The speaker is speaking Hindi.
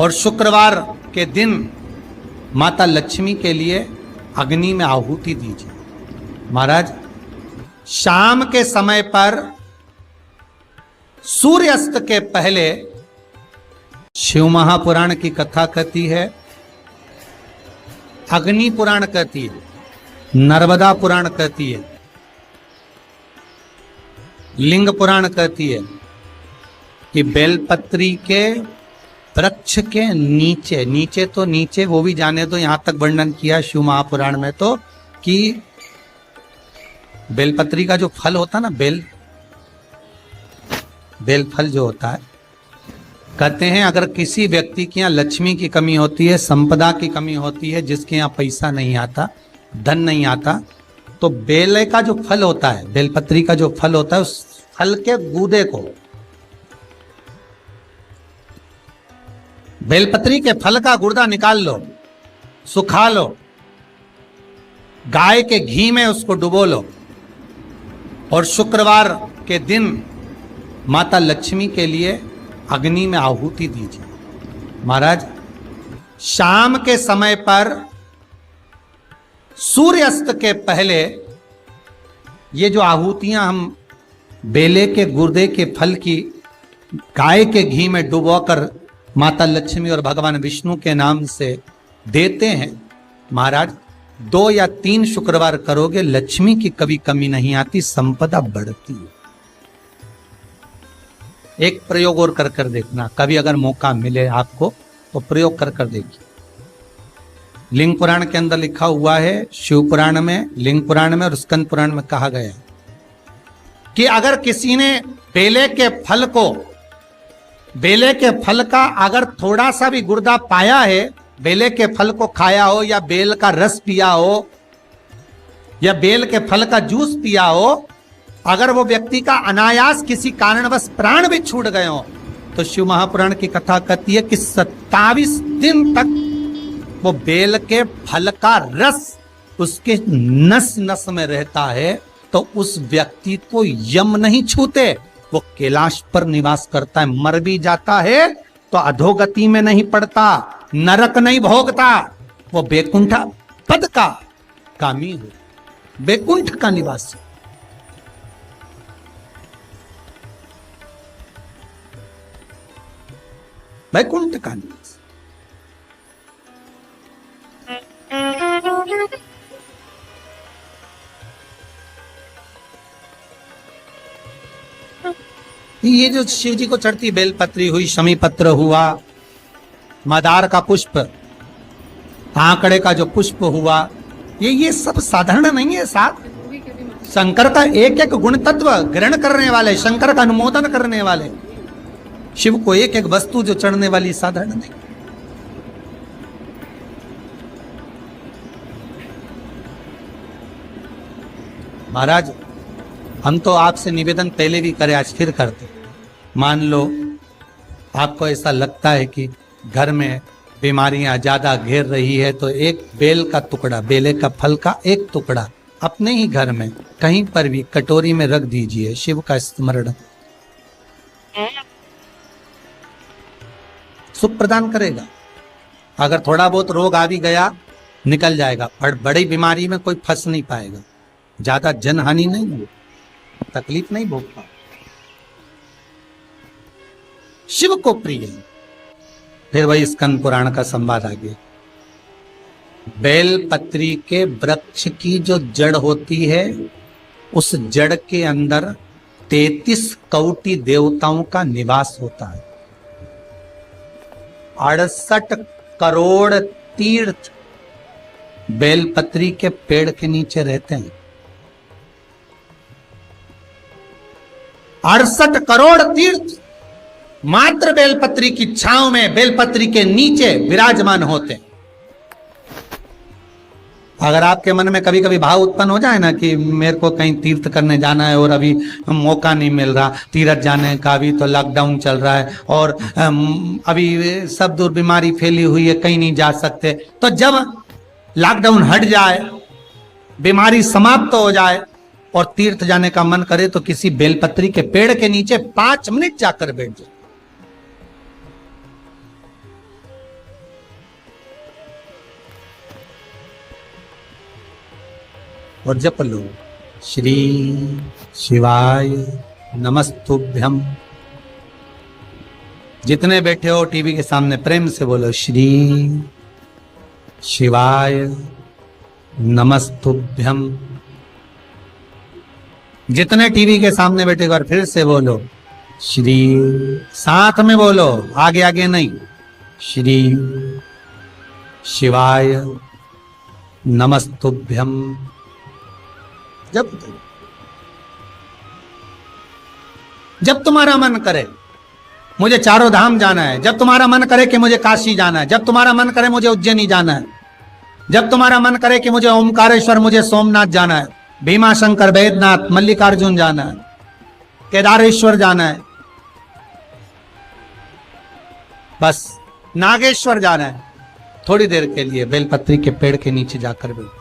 और शुक्रवार के दिन माता लक्ष्मी के लिए अग्नि में आहुति दीजिए। महाराज, शाम के समय पर सूर्यास्त के पहले शिव महापुराण की कथा कहती है, अग्नि पुराण कहती है, नर्मदा पुराण कहती है, लिंग पुराण कहती है कि बेलपत्री के वृक्ष के नीचे, नीचे तो नीचे वो भी जाने दो, यहां तक वर्णन किया शिव महापुराण में तो कि बेलपत्री का जो फल होता है ना, बेल फल जो होता है, कहते हैं अगर किसी व्यक्ति के यहाँ लक्ष्मी की कमी होती है, संपदा की कमी होती है, जिसके यहाँ पैसा नहीं आता, धन नहीं आता, तो बेल का जो फल होता है, बेलपत्री का जो फल होता है, उस फल के गूदे को, बेलपत्री के फल का गुर्दा निकाल लो, सुखा लो, गाय के घी में उसको डुबो लो और शुक्रवार के दिन माता लक्ष्मी के लिए अग्नि में आहुति दीजिए। महाराज, शाम के समय पर सूर्यास्त के पहले ये जो आहुतियां हम बेले के गुर्दे के फल की गाय के घी में डुबोकर माता लक्ष्मी और भगवान विष्णु के नाम से देते हैं, महाराज 2 या 3 शुक्रवार करोगे, लक्ष्मी की कभी कमी नहीं आती, संपदा बढ़ती है। एक प्रयोग और कर कर देखना, कभी अगर मौका मिले आपको तो प्रयोग कर कर देखिए। लिंग पुराण के अंदर लिखा हुआ है, शिव पुराण में, लिंग पुराण में और स्कंद पुराण में कहा गया है कि अगर किसी ने बेले के फल को, बेले के फल का अगर थोड़ा सा भी गुर्दा पाया है, बेले के फल को खाया हो या बेल का रस पिया हो या बेल के फल का जूस पिया हो, अगर वो व्यक्ति का अनायास किसी कारणवश प्राण भी छूट गए हो, तो शिव महापुराण की कथा कहती है कि 27 दिन तक वो बेल के फल का रस उसके नस नस में रहता है, तो उस व्यक्ति को यम नहीं छूते, वो कैलाश पर निवास करता है। मर भी जाता है तो अधोगति में नहीं पड़ता, नरक नहीं भोगता, वो बैकुंठ पद का कामी हो, बैकुंठ का निवासी। बैकुंठ का निवासी। ये जो शिव जी को चढ़ती बेलपत्री हुई, शमी पत्र हुआ, मदार का पुष्प, आंकड़े का जो पुष्प हुआ, ये सब साधारण नहीं है। साथ शंकर का एक एक गुण तत्व ग्रहण करने वाले, शंकर का अनुमोदन करने वाले, शिव को एक एक वस्तु जो चढ़ने वाली साधारण नहीं। महाराज, हम तो आपसे निवेदन पहले भी करे, आज फिर करते। मान लो आपको ऐसा लगता है कि घर में बीमारियां ज्यादा घेर रही है, तो एक बेल का टुकड़ा, बेले का फल का एक टुकड़ा अपने ही घर में कहीं पर भी कटोरी में रख दीजिए, शिव का स्मरण, सुख प्रदान करेगा। अगर थोड़ा बहुत रोग आ भी गया निकल जाएगा, पर बड़ी बीमारी में कोई फंस नहीं पाएगा, ज्यादा जनहानि नहीं होगी, तकलीफ नहीं भोग पाए। शिव को प्रिय। फिर वही स्कंद पुराण का संवाद आ गया। बेलपत्री के वृक्ष की जो जड़ होती है, उस जड़ के अंदर 33 कोटि देवताओं का निवास होता है। 68 करोड़ तीर्थ बेलपत्री के पेड़ के नीचे रहते हैं। 68 करोड़ तीर्थ मात्र बेलपत्री की छांव में, बेलपत्री के नीचे विराजमान होते हैं। अगर आपके मन में कभी कभी भाव उत्पन्न हो जाए ना कि मेरे को कहीं तीर्थ करने जाना है और अभी मौका नहीं मिल रहा, तीर्थ जाने का, अभी तो लॉकडाउन चल रहा है और अभी सब दूर बीमारी फैली हुई है, कहीं नहीं जा सकते, तो जब लॉकडाउन हट जाए, बीमारी समाप्त हो जाए और तीर्थ जाने का मन करे, तो किसी बेलपत्री के पेड़ के नीचे 5 मिनट जाकर बैठ जाए। और जप लो, श्री शिवाय नमस्तुभ्यम। जितने बैठे हो टीवी के सामने प्रेम से बोलो, श्री शिवाय नमस्तुभ्यम। जितने टीवी के सामने बैठे, एक बार फिर से बोलो, श्री, साथ में बोलो, आगे आगे नहीं, श्री शिवाय नमस्तुभ्यम। जब तुम्हारा मन करे मुझे चारों धाम जाना है, जब तुम्हारा मन करे कि मुझे काशी जाना है, जब तुम्हारा मन करे मुझे उज्जैनी जाना है, जब तुम्हारा मन करे कि मुझे ओमकारेश्वर, मुझे सोमनाथ जाना है, भीमा शंकर, बैद्यनाथ, मल्लिकार्जुन जाना है, केदारेश्वर जाना है, बस नागेश्वर जाना है, थोड़ी देर के लिए बेलपत्री के पेड़ के नीचे जाकर बैठो।